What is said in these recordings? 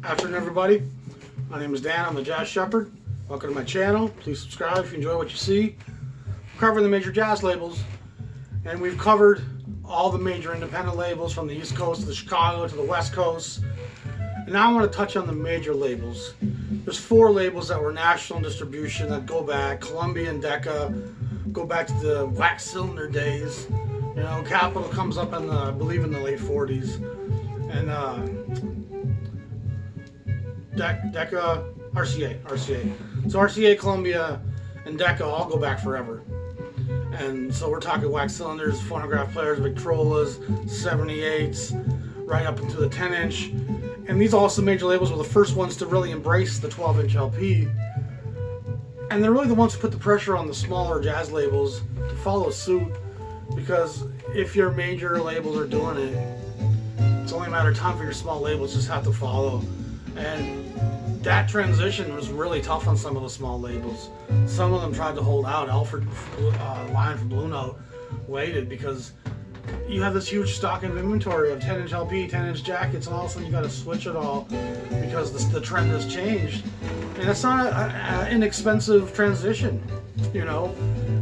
Afternoon, everybody. My name is Dan. I'm the Jazz Shepherd. Welcome to my channel. Please subscribe if you enjoy what you see. We're covering the major jazz labels, and we've covered all the major independent labels from the East Coast to the Chicago to the West Coast. And now I want to touch on the major labels. There's 4 labels that were national distribution that go back. Columbia and Decca go back to the Wax Cylinder days. You know, Capitol comes up in the, I believe, in the late 40s. And Decca, RCA. So RCA, Columbia, and Decca all go back forever. And so we're talking Wax Cylinders, phonograph players, Victrolas, 78s, right up into the 10-inch. And these also major labels were the first ones to really embrace the 12-inch LP. And they're really the ones who put the pressure on the smaller jazz labels to follow suit, because if your major labels are doing it, it's only a matter of time for your small labels just have to follow. And that transition was really tough on some of the small labels. Some of them tried to hold out. Alfred Lion from Blue Note waited because you have this huge stock of inventory of 10-inch LP, 10-inch jackets, and all of a sudden you got to switch it all because the trend has changed. And it's not an inexpensive transition, you know.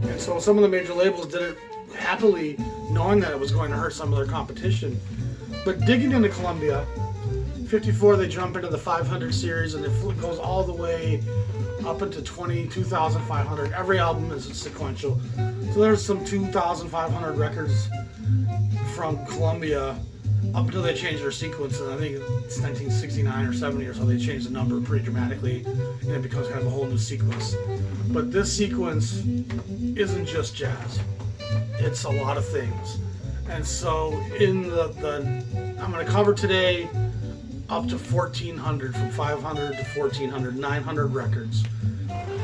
And so some of the major labels did it happily, knowing that it was going to hurt some of their competition. But digging into Columbia, 54 they jump into the 500 series, and it goes all the way up into 2,500. Every album is sequential. So there's some 2,500 records from Columbia up until they changed their sequence, and I think it's 1969 or 70 or so they changed the number pretty dramatically, and it becomes kind of a whole new sequence. But this sequence isn't just jazz. It's a lot of things. And so in I'm going to cover today up to 1,400, from 500 to 1,400, 900 records.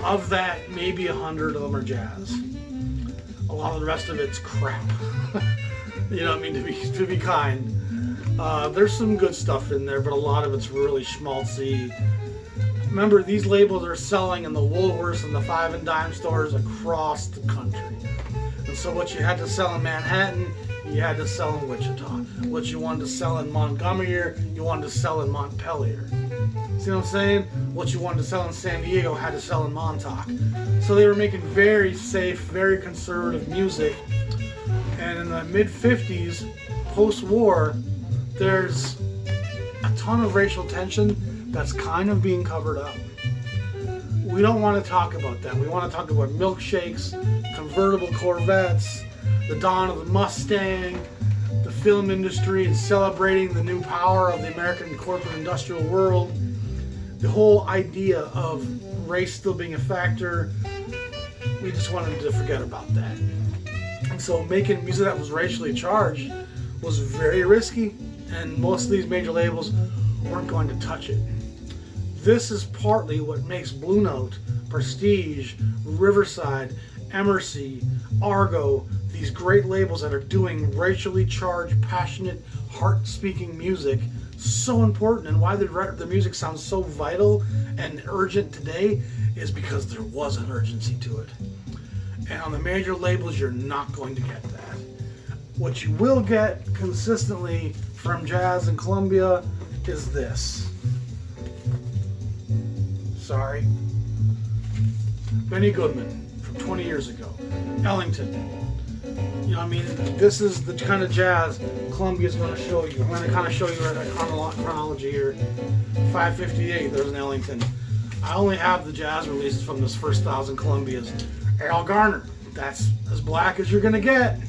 Of that, maybe 100 of them are jazz. A lot of the rest of it's crap. You know what I mean, to be kind. There's some good stuff in there, but a lot of it's really schmaltzy. Remember, these labels are selling in the Woolworths and the 5 and dime stores across the country. And so what you had to sell in Manhattan, you had to sell in Wichita. What you wanted to sell in Montgomery, you wanted to sell in Montpelier. See what I'm saying? What you wanted to sell in San Diego had to sell in Montauk. So they were making very safe, very conservative music. And in the mid-50s, post-war, there's a ton of racial tension that's kind of being covered up. We don't want to talk about that. We want to talk about milkshakes, convertible Corvettes, the dawn of the Mustang, the film industry, and celebrating the new power of the American corporate industrial world. The whole idea of race still being a factor, we just wanted to forget about that. And so making music that was racially charged was very risky, and most of these major labels weren't going to touch it. This is partly what makes Blue Note, Prestige, Riverside, Emercy, Argo, these great labels that are doing racially charged, passionate, heart-speaking music so important, and why the music sounds so vital and urgent today is because there was an urgency to it. And on the major labels, you're not going to get that. What you will get consistently from Jazz and Columbia is this. Sorry. Benny Goodman from 20 years ago. Ellington. You know what I mean? This is the kind of jazz Columbia's going to show you. I'm going to kind of show you a chronology here. 558, there's an Ellington. I only have the jazz releases from this first 1,000 Columbias. Errol Garner. That's as black as you're going to get.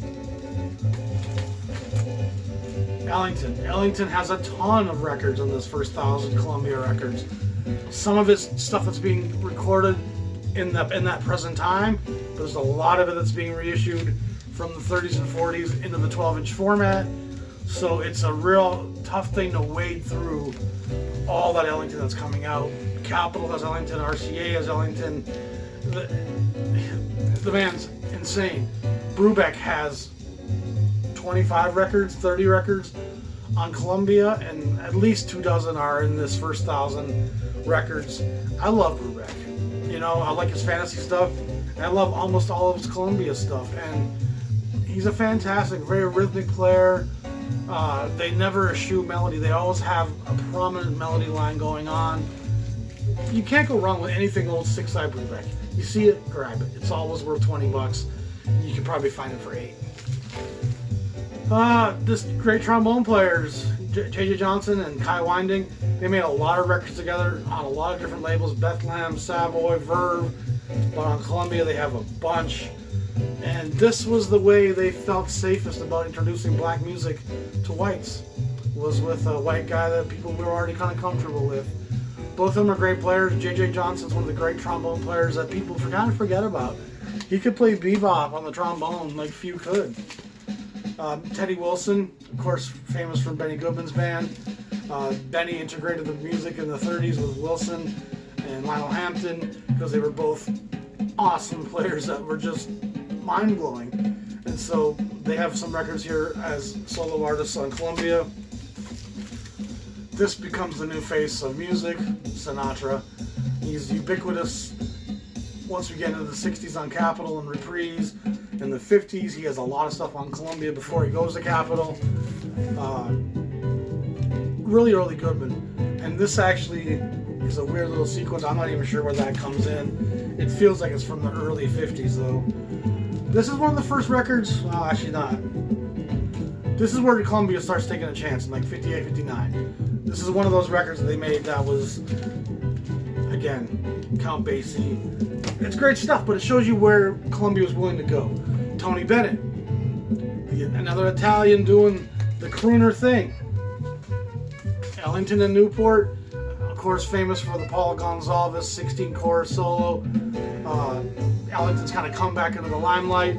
Ellington has a ton of records on this first 1,000 Columbia records. Some of his stuff that's being recorded in that present time, but there's a lot of it that's being reissued from the 30s and 40s into the 12-inch format. So it's a real tough thing to wade through all that Ellington that's coming out. Capitol has Ellington, RCA has Ellington. The man's insane. Brubeck has 25 records, 30 records on Columbia, and at least 24 are in this first 1,000 records. I love Brubeck. You know, I like his fantasy stuff, and I love almost all of his Columbia stuff. And he's a fantastic, very rhythmic player. They never eschew melody. They always have a prominent melody line going on. You can't go wrong with anything old Six Eye Brubeck. You see it, grab it. It's always worth $20. You can probably find it for $8. This great trombone players, J.J. Johnson and Kai Winding, they made a lot of records together on a lot of different labels, Bethlehem, Savoy, Verve, but on Columbia they have a bunch. And this was the way they felt safest about introducing black music to whites, was with a white guy that people were already kind of comfortable with. Both of them are great players. J.J. Johnson's one of the great trombone players that people kind of forget about. He could play bebop on the trombone like few could. Teddy Wilson, of course, famous from Benny Goodman's band. Benny integrated the music in the 30s with Wilson and Lionel Hampton because they were both awesome players that were just mind-blowing. And so they have some records here as solo artists on Columbia. This becomes the new face of music, Sinatra. He's ubiquitous once we get into the 60s on Capitol and Reprise. In the 50s, he has a lot of stuff on Columbia before he goes to Capitol. Really early Goodman. And this actually is a weird little sequence. I'm not even sure where that comes in. It feels like it's from the early 50s, though. This is one of the first records. Well, actually not. This is where Columbia starts taking a chance in like 58, 59. This is one of those records that they made that was, again, Count Basie. It's great stuff, but it shows you where Columbia was willing to go. Tony Bennett, another Italian doing the crooner thing. Ellington and Newport, of course, famous for the Paul Gonsalves 16-chorus solo. Ellington's kind of come back into the limelight.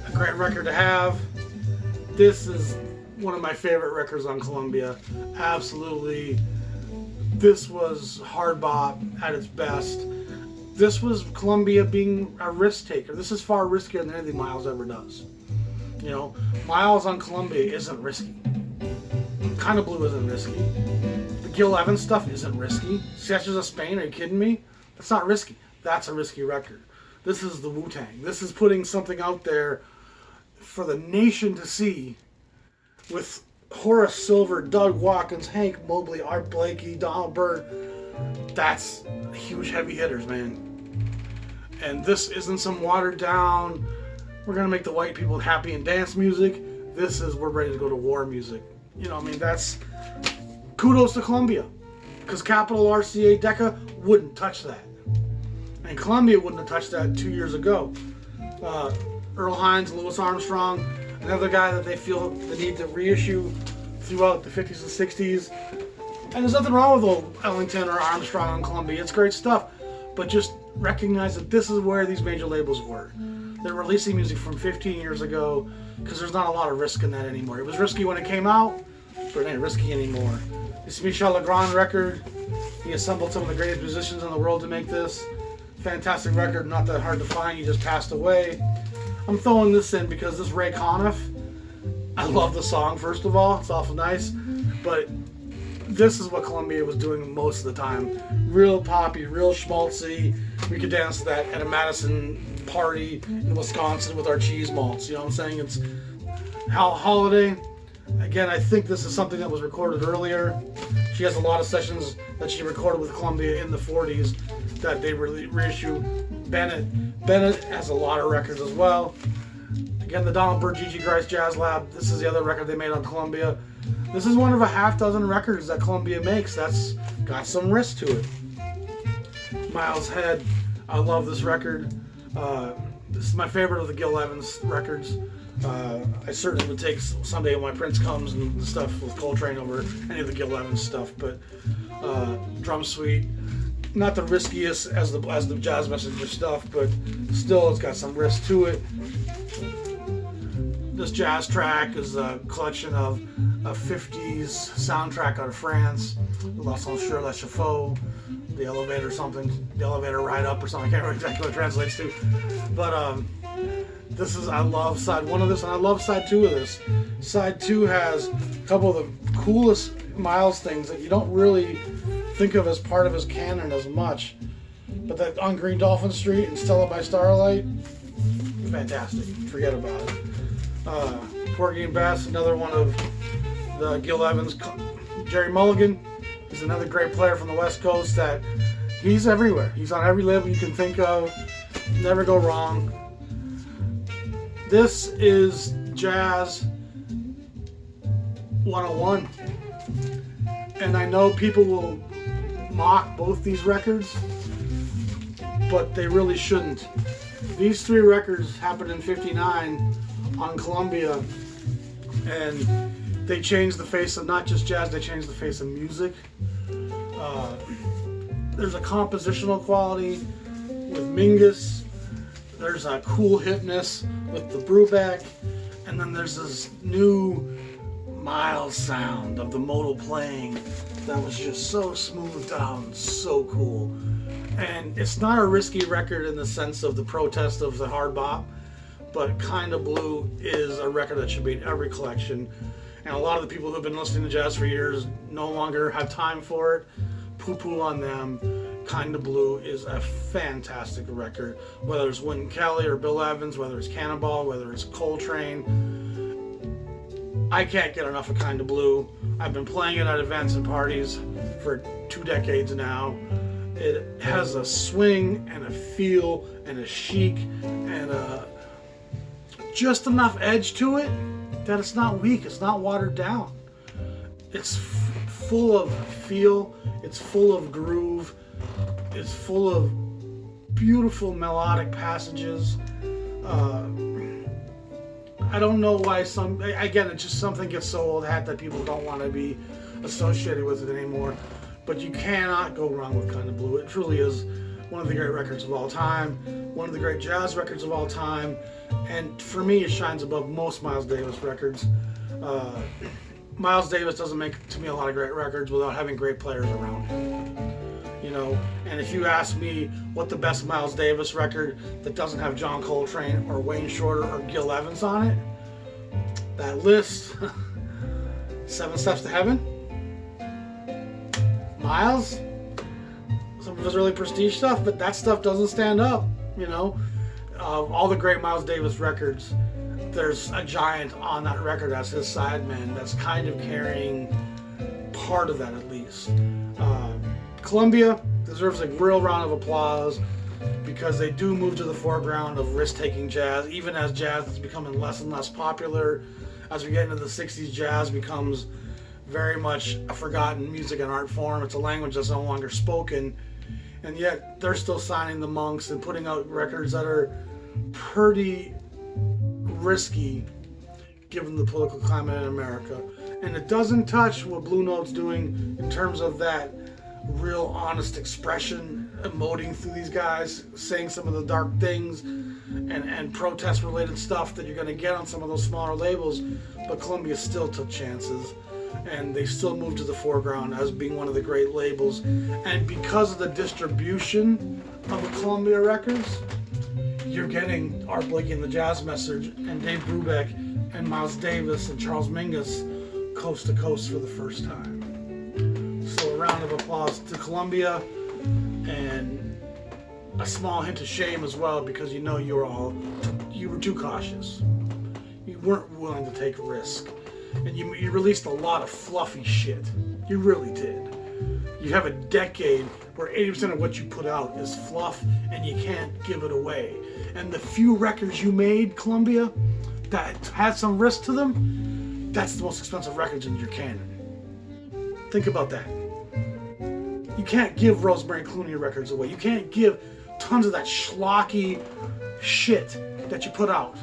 A great record to have. This is one of my favorite records on Columbia. Absolutely. This was hard bop at its best. This was Columbia being a risk taker. This is far riskier than anything Miles ever does. You know, Miles on Columbia isn't risky. Kind of Blue isn't risky. The Gil Evans stuff isn't risky. Sketches of Spain, are you kidding me? That's not risky. That's a risky record. This is the Wu-Tang. This is putting something out there for the nation to see with Horace Silver, Doug Watkins, Hank Mobley, Art Blakey, Donald Byrd. That's huge heavy hitters, man. And this isn't some watered down, we're going to make the white people happy and dance music. This is, we're ready to go to war music. You know, I mean, that's kudos to Columbia. Because Capitol, RCA, Decca wouldn't touch that. And Columbia wouldn't have touched that 2 years ago. Earl Hines, Louis Armstrong, another guy that they feel the need to reissue throughout the 50s and 60s. And there's nothing wrong with old Ellington or Armstrong on Columbia. It's great stuff. But just recognize that this is where these major labels were. They're releasing music from 15 years ago because there's not a lot of risk in that anymore. It was risky when it came out, but it ain't risky anymore. This Michel Legrand record. He assembled some of the greatest musicians in the world to make this. Fantastic record, not that hard to find. He just passed away. I'm throwing this in because this Ray Conniff, I love the song, first of all. It's awful nice. But this is what Columbia was doing most of the time. Real poppy, real schmaltzy. We could dance to that at a Madison party in Wisconsin with our cheese malts. You know what I'm saying? It's Hal Holiday. Again, I think this is something that was recorded earlier. She has a lot of sessions that she recorded with Columbia in the 40s that they reissue. Bennett has a lot of records as well. Again, the Donald Byrd, Gigi Grice Jazz Lab. This is the other record they made on Columbia. This is one of a half dozen records that Columbia makes that's got some risk to it. Miles Head, I love this record. This is my favorite of the Gil Evans records. I certainly would take someday when my Prince comes and stuff with Coltrane over any of the Gil Evans stuff, but Drum Suite, not the riskiest as the Jazz Messenger stuff, but still it's got some risk to it. This jazz track is a collection of a 50s soundtrack out of France, Los Enchères La Chauffeur, the elevator something, the elevator ride up or something, I can't remember exactly what it translates to, but this is, I love side one of this, and I love side two of this. Side two has a couple of the coolest Miles things that you don't really think of as part of his canon as much. But that On Green Dolphin Street and Stella by Starlight, fantastic. Forget about it. Porgy and Bess, another one of the Gil Evans. Jerry Mulligan is another great player from the West Coast that he's everywhere. He's on every label you can think of. Never go wrong. This is Jazz 101. And I know people will mock both these records, but they really shouldn't. These three records happened in '59 on Columbia, and they changed the face of not just jazz, they changed the face of music. There's a compositional quality with Mingus, there's a cool hipness with the Brubeck, and then there's this new mild sound of the modal playing that was just so smoothed out, so cool. And it's not a risky record in the sense of the protest of the hard bop, but Kinda Blue is a record that should be in every collection. And a lot of the people who've been listening to jazz for years no longer have time for it. Poo-poo on them. Kinda Blue is a fantastic record. Whether it's Wynton Kelly or Bill Evans, whether it's Cannonball, whether it's Coltrane. I can't get enough of Kinda Blue. I've been playing it at events and parties for 2 decades now. It has a swing and a feel and a chic and just enough edge to it that it's not weak, it's not watered down. It's full of feel, it's full of groove, it's full of beautiful melodic passages. I don't know why again, it's just something gets so old hat that people don't want to be associated with it anymore. But you cannot go wrong with Kinda Blue. It truly is one of the great records of all time, one of the great jazz records of all time, and for me it shines above most Miles Davis records. Miles Davis doesn't make, to me, a lot of great records without having great players around him. You know, and if you ask me what the best Miles Davis record that doesn't have John Coltrane or Wayne Shorter or Gil Evans on it, that list, 7 Steps to Heaven, Miles, some of his early Prestige stuff, but that stuff doesn't stand up, you know. All the great Miles Davis records, there's a giant on that record as his sideman that's kind of carrying part of that at least. Columbia deserves a real round of applause because they do move to the foreground of risk-taking jazz, even as jazz is becoming less and less popular. As we get into the 60s, jazz becomes very much a forgotten music and art form. It's a language that's no longer spoken, and yet they're still signing the Monks and putting out records that are pretty risky given the political climate in America. And it doesn't touch what Blue Note's doing in terms of that real honest expression, emoting through these guys, saying some of the dark things and protest related stuff that you're going to get on some of those smaller labels. But Columbia still took chances, and they still moved to the foreground as being one of the great labels. And because of the distribution of the Columbia records, you're getting Art Blakey and the Jazz Message and Dave Brubeck and Miles Davis and Charles Mingus coast to coast for the first time. So a round of applause to Columbia, and a small hint of shame as well, because you know you were too cautious. You weren't willing to take a risk, and you released a lot of fluffy shit. You really did. You have a decade where 80% of what you put out is fluff, and you can't give it away. And the few records you made, Columbia, that had some risk to them, that's the most expensive records in your canon. Think about that. You can't give Rosemary Clooney records away. You can't give tons of that schlocky shit that you put out.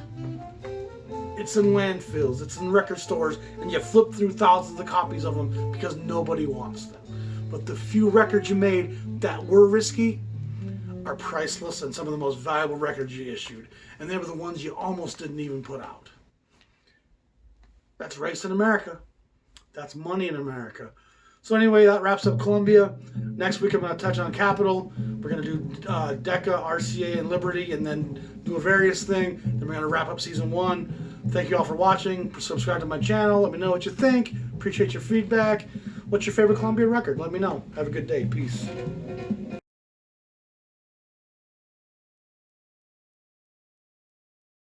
It's in landfills, it's in record stores, and you flip through thousands of copies of them because nobody wants them. But the few records you made that were risky are priceless and some of the most valuable records you issued. And they were the ones you almost didn't even put out. That's race in America. That's money in America. So anyway, that wraps up Columbia. Next week I'm going to touch on Capitol. We're going to do Decca, RCA, and Liberty, and then do a various thing. Then we're going to wrap up season 1. Thank you all for watching. Subscribe to my channel. Let me know what you think. Appreciate your feedback. What's your favorite Columbia record? Let me know. Have a good day. Peace.